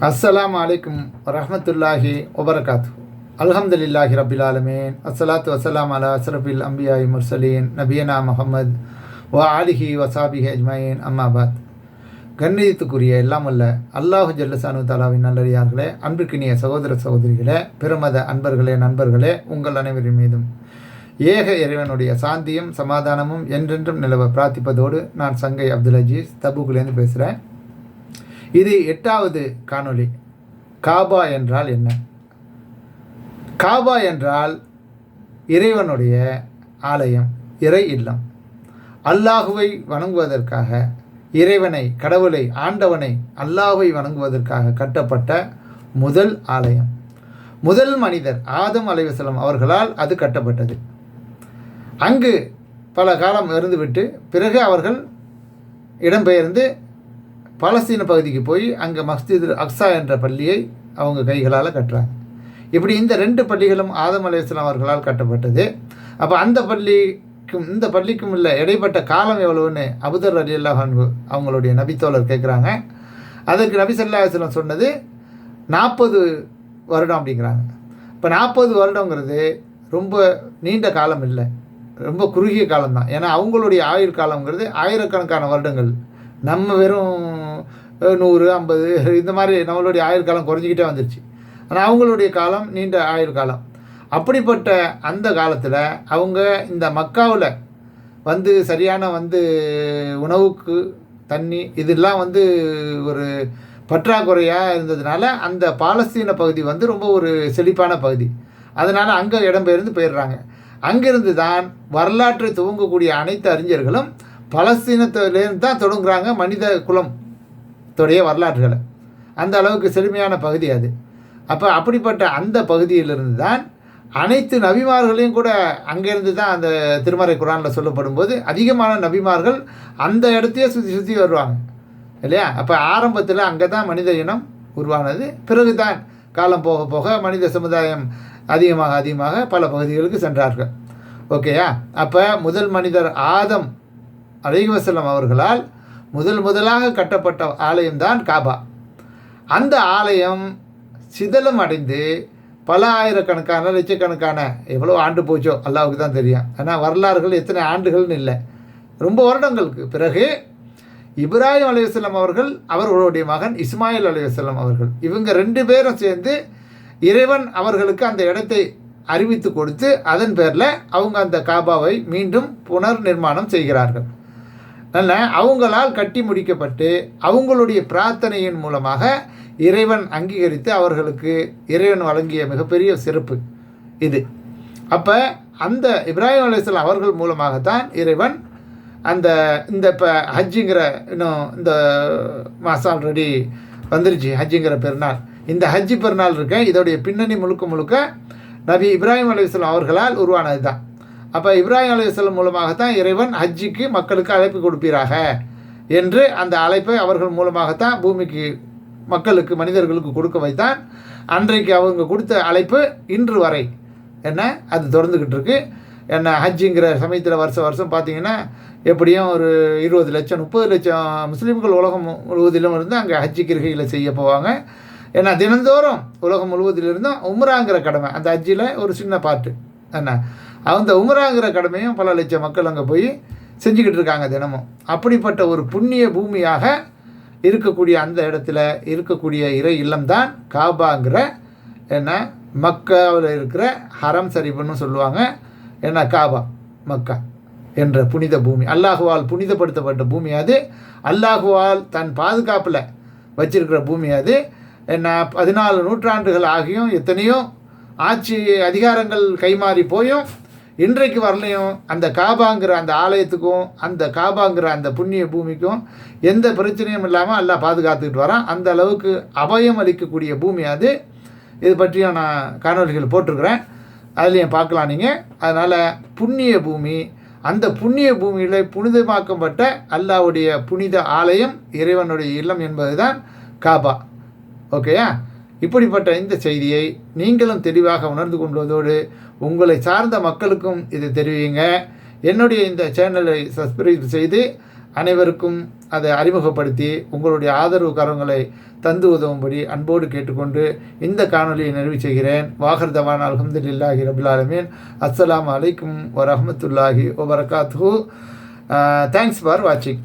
அஸ்ஸலாமு அலைக்கும் வரஹ்மத்துல்லாஹி வபரகாத்து. அல்ஹம்துலில்லாஹி ரப்பில் ஆலமீன். அஸ்ஸலாத்து வஸ்ஸலாம் அலா அஸ்ரஃபில் அம்பியாஇ முர்சலீன் நபியனா முஹம்மது வ ஆலிஹி வசாபிஹி அஜ்மஈன். அம்மாபாத். கண்ணியத்துக்குரிய எல்லாம் அல்ல அல்லாஹு ஜல்லசானு தாலாவின் நல்லடியார்களே, அன்பிற்கினிய சகோதர சகோதரிகளே, பிரமத அன்பர்களே, நண்பர்களே, உங்கள் அனைவரின் மீதும் ஏக இறைவனுடைய சாந்தியும் சமாதானமும் என்றென்றும் நிலவ பிரார்த்திப்பதோடு நான் சங்கை அப்துல் அஜீஸ் தபூக்குலேருந்து பேசுகிறேன். இது 8வது காணொளி. காபா என்றால் என்ன? காபா என்றால் இறைவனுடைய ஆலயம், இறை இல்லம். அல்லாஹுவை வணங்குவதற்காக, இறைவனை, கடவுளை, ஆண்டவனை, அல்லாஹுவை வணங்குவதற்காக கட்டப்பட்ட முதல் ஆலயம். முதல் மனிதர் ஆதம் அலைஹிஸ்ஸலாம் அவர்களால் அது கட்டப்பட்டது. அங்கு பல காலம் இருந்துவிட்டு பிறகு அவர்கள் இடம்பெயர்ந்து பாலஸ்தீன பகுதிக்கு போய் அங்கே மஸ்ஜித் அக்ஸா என்ற பள்ளியை அவங்க கைகளால் கட்டுறாங்க. இப்படி இந்த 2 பள்ளிகளும் ஆதம் அலைஹிஸ்ஸலாம் அவர்களால் கட்டப்பட்டது. அப்போ அந்த பள்ளிக்கும் இந்த பள்ளிக்கும் இல்லை இடைப்பட்ட காலம் எவ்வளவுன்னு அபூதர் ரலியல்லாஹு அன்ஹு அவங்களுடைய நபித்தோழர் கேட்குறாங்க. அதற்கு நபி ஸல்லல்லாஹு அலைஹி வஸல்லம் சொன்னது 40 வருடம் அப்படிங்கிறாங்க. இப்போ 40 வருடங்கிறது ரொம்ப நீண்ட காலம் இல்லை, ரொம்ப குறுகிய காலம்தான். ஏன்னா அவங்களுடைய ஆயுள் காலங்கிறது ஆயிரக்கணக்கான வருடங்கள். நம்ம வெறும் 100, 50 இந்த மாதிரி நம்மளுடைய ஆயுள் காலம் குறைஞ்சிக்கிட்டே வந்துருச்சு. ஆனால் அவங்களுடைய காலம் நீண்ட ஆயுள் காலம். அப்படிப்பட்ட அந்த காலத்தில் அவங்க இந்த மக்காவில் சரியான உணவுக்கு தண்ணி இதெல்லாம் ஒரு பற்றாக்குறையாக இருந்ததுனால அந்த பாலஸ்தீன பகுதி ரொம்ப ஒரு செழிப்பான பகுதி. அதனால் அங்கே இடம்பெயர்ந்து போயிடுறாங்க. அங்கிருந்து தான் வரலாற்றை துவங்கக்கூடிய அனைத்து அறிஞர்களும் பலஸ்தீனத்திலேருந்து தான் தொடங்குறாங்க மனித குலத்துடைய வரலாற்றுகளை. அந்த அளவுக்கு செழுமையான பகுதி அது. அப்போ அப்படிப்பட்ட அந்த பகுதியிலிருந்து தான் அனைத்து நபிமார்களையும் கூட அங்கேருந்து தான் அந்த திருமறை குரானில் சொல்லப்படும் போது அதிகமான நபிமார்கள் அந்த இடத்தையே சுற்றி வருவாங்க இல்லையா? அப்போ ஆரம்பத்தில் அங்கே தான் மனித இனம் உருவானது. பிறகு தான் காலம் போக போக மனித சமுதாயம் அதிகமாக பல பகுதிகளுக்கு சென்றார்கள். ஓகேயா? அப்போ முதல் மனிதர் ஆதம் அலைஹிஸ்ஸலாம் அவர்களால் முதலாக கட்டப்பட்ட ஆலயம்தான் காபா. அந்த ஆலயம் சிதலம் அடைந்து பல ஆயிரக்கணக்கான லட்சக்கணக்கான எவ்வளோ ஆண்டு போச்சோ அல்லாஹ்வுக்கு தான் தெரியும். ஆனால் வரலாறுகள் எத்தனை ஆண்டுகள்னு இல்லை, ரொம்ப வருடங்களுக்கு பிறகு இப்ராஹிம் அலைஹிஸ்ஸலாம் அவர்கள், அவர்களுடைய மகன் இஸ்மாயில் அலைஹிஸ்ஸலாம் அவர்கள், இவங்க 2 பேரும் சேர்ந்து இறைவன் அவர்களுக்கு அந்த இடத்தை அறிவித்து கொடுத்து அதன் பேரில் அவங்க அந்த காபாவை மீண்டும் புனர் நிர்மாணம் செய்கிறார்கள். அவங்களால் கட்டி முடிக்கப்பட்டு அவங்களுடைய பிரார்த்தனையின் மூலமாக இறைவன் அங்கீகரித்து அவர்களுக்கு இறைவன் வழங்கிய மிகப்பெரிய சிறப்பு இது. அப்போ அந்த இப்ராஹிம் அலைஹிஸ்ஸலாம் அவர்கள் மூலமாகத்தான் இறைவன் இந்த இப்போ ஹஜ்ஜுங்கிற இன்னும் இந்த மாதம் ஆல்ரெடி வந்துருச்சு ஹஜ்ஜுங்கிற பெருநாள். இந்த ஹஜ்ஜி பெருநாள் இதோடைய பின்னணி முழுக்க நபி இப்ராஹிம் அலைஹிஸ்ஸலாம் அவர்களால் உருவானது தான். அப்போ இப்ராஹிம் அலைஹிஸ்ஸலாம் மூலமாகத்தான் இறைவன் ஹஜ்ஜிக்கு மக்களுக்கு அழைப்பு கொடுப்பீராக என்று அந்த அழைப்பை அவர்கள் மூலமாகத்தான் பூமிக்கு மக்களுக்கு மனிதர்களுக்கு கொடுக்க வைத்தான். அன்றைக்கு அவங்க கொடுத்த அழைப்பு இன்று வரை அது தொடர்ந்துக்கிட்டு இருக்கு. ஹஜ்ஜிங்கிற சமயத்தில் வருஷம் பார்த்தீங்கன்னா எப்படியும் ஒரு 20 லட்சம் 30 லட்சம் முஸ்லீம்கள் உலகம் முழுவதிலும் இருந்து அங்கே ஹஜ்ஜி கிருகைகளை செய்ய போவாங்க. தினந்தோறும் உலகம் முழுவதிலிருந்தும் உம்ராங்கிற கடமை, அந்த ஹஜ்ஜில் ஒரு சின்ன பாட்டு அந்த உம்ராங்கிற கடமையும் பல லட்சம் மக்கள் அங்கே போய் செஞ்சுக்கிட்டு இருக்காங்க தினமும். அப்படிப்பட்ட ஒரு புண்ணிய பூமியாக இருக்கக்கூடிய அந்த இடத்துல இருக்கக்கூடிய இறை இல்லம்தான் காபாங்கிற மக்காவில் இருக்கிற ஹரம் ஷரீஃப்னு சொல்லுவாங்க. காபா மக்கா என்ற புனித பூமி, அல்லாஹுவால் புனிதப்படுத்தப்பட்ட பூமி அது. அல்லாஹுவால் தன் பாதுகாப்பில் வச்சிருக்கிற பூமி அது. 14 நூற்றாண்டுகள் ஆகியும் எத்தனையோ ஆட்சி அதிகாரங்கள் கைமாறி போயும் இன்றைக்கு வரலையும் அந்த காபாங்கிற அந்த ஆலயத்துக்கும் அந்த காபாங்கிற அந்த புண்ணிய பூமிக்கும் எந்த பிரச்சனையும் இல்லாமல் அல்லாஹ் பாதுகாத்துக்கிட்டு வரான். அந்த அளவுக்கு அபயம் அளிக்கக்கூடிய பூமி அது. இது பற்றியும் நான் காணொலிகள் போட்டிருக்கிறேன், அதுலேயும் பார்க்கலாம் நீங்கள். அதனால் புண்ணிய பூமி, அந்த புண்ணிய பூமியில் புனிதமாக்கப்பட்ட அல்லாஹ்வுடைய புனித ஆலயம், இறைவனுடைய இல்லம் என்பது தான் காபா. ஓகேயா? இப்படிப்பட்ட இந்த செய்தியை நீங்களும் தெளிவாக உணர்ந்து கொள்வதோடு உங்களை சார்ந்த மக்களுக்கும் இதை தெரிவிங்க. என்னுடைய இந்த சேனலை சப்ஸ்கிரைப் செய்து அனைவருக்கும் அதை அறிமுகப்படுத்தி உங்களுடைய ஆதரவு கரங்களை தந்து உதவும்படி அன்போடு கேட்டுக்கொண்டு இந்த காணொலியை நிறைவு செய்கிறேன். வாஹர் தவான் அல்ஹம்துலில்லாஹி ரபில் ஆலமீன். அஸ்ஸலாமு அலைக்கும் வரஹ்மத்துல்லாஹி வபரகாத்துஹு. தேங்க்ஸ் ஃபார் வாட்சிங்.